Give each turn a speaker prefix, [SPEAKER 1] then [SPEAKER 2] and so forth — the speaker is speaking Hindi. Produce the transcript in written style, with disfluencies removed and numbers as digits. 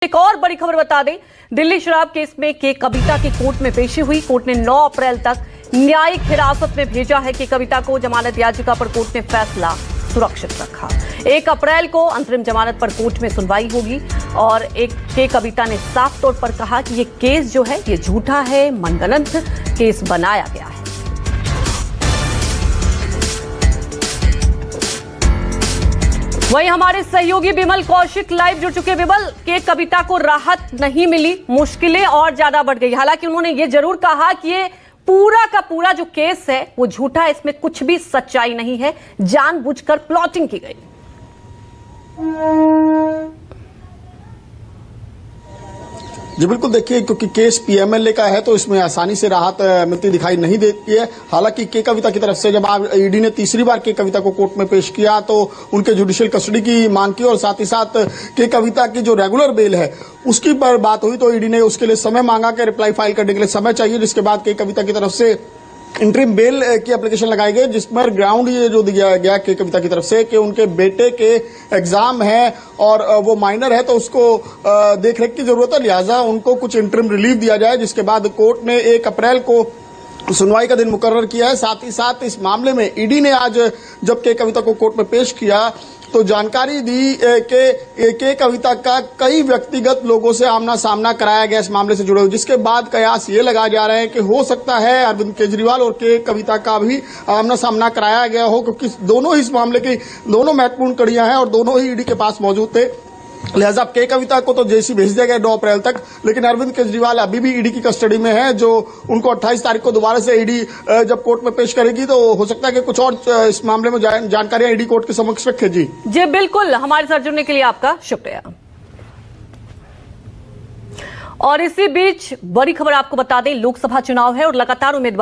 [SPEAKER 1] एक और बड़ी खबर बता दें, दिल्ली शराब केस में के कविता की कोर्ट में पेशी हुई। कोर्ट ने 9 अप्रैल तक न्यायिक हिरासत में भेजा है कि कविता को जमानत याचिका पर कोर्ट ने फैसला सुरक्षित रखा। 1 अप्रैल को अंतरिम जमानत पर कोर्ट में सुनवाई होगी और के कविता ने साफ तौर पर कहा कि ये केस जो है ये झूठा है, मनगढ़ंत केस बनाया गया है। वहीं हमारे सहयोगी विमल कौशिक लाइव जुड़ चुके। विमल, के कविता को राहत नहीं मिली, मुश्किलें और ज्यादा बढ़ गई। हालांकि उन्होंने ये जरूर कहा कि ये पूरा का पूरा जो केस है वो झूठा है, इसमें कुछ भी सच्चाई नहीं है, जानबूझकर प्लॉटिंग की गई।
[SPEAKER 2] जी बिल्कुल, देखिए क्योंकि केस पीएमएलए का है तो इसमें आसानी से राहत मिलती दिखाई नहीं देती है। हालांकि के कविता की तरफ से जब ईडी ने तीसरी बार के कविता को कोर्ट में पेश किया तो उनके जुडिशियल कस्टडी की मांग की और साथ ही साथ के कविता की जो रेगुलर बेल है उसकी पर बात हुई तो ईडी ने उसके लिए समय मांगा कि रिप्लाई फाइल करने के लिए समय चाहिए, जिसके बाद के कविता की तरफ से इंटरिम बेल की एप्लीकेशन लगाई गई, जिस पर ग्राउंड ये जो दिया गया के कविता की तरफ से कि उनके बेटे के एग्जाम है और वो माइनर है तो उसको देखरेख की जरूरत है, लिहाजा उनको कुछ इंटरिम रिलीफ दिया जाए। जिसके बाद कोर्ट ने 1 अप्रैल को सुनवाई का दिन मुकर्रर किया है। साथ ही साथ इस मामले में ईडी ने आज जब के कविता को कोर्ट में पेश किया तो जानकारी दी के कविता का कई व्यक्तिगत लोगों से आमना सामना कराया गया इस मामले से जुड़े हुए, जिसके बाद कयास ये लगाए जा रहे हैं कि हो सकता है अरविंद केजरीवाल और के कविता का भी आमना सामना कराया गया हो, क्योंकि दोनों ही इस मामले की दोनों महत्वपूर्ण कड़ियां हैं और दोनों ही ईडी के पास मौजूद थे। लिहाजा के कविता को तो जेसी भेज दिया गया 9 अप्रैल तक, लेकिन अरविंद केजरीवाल अभी भी ईडी की कस्टडी में है, जो उनको 28 तारीख को दोबारा से ईडी जब कोर्ट में पेश करेगी तो हो सकता है कि कुछ और इस मामले में जानकारियां ईडी कोर्ट के समक्ष रखे। जी
[SPEAKER 1] बिल्कुल, हमारे साथ जुड़ने के लिए आपका शुक्रिया। और इसी बीच बड़ी खबर आपको बता दें, लोकसभा चुनाव है और लगातार उम्मीदवार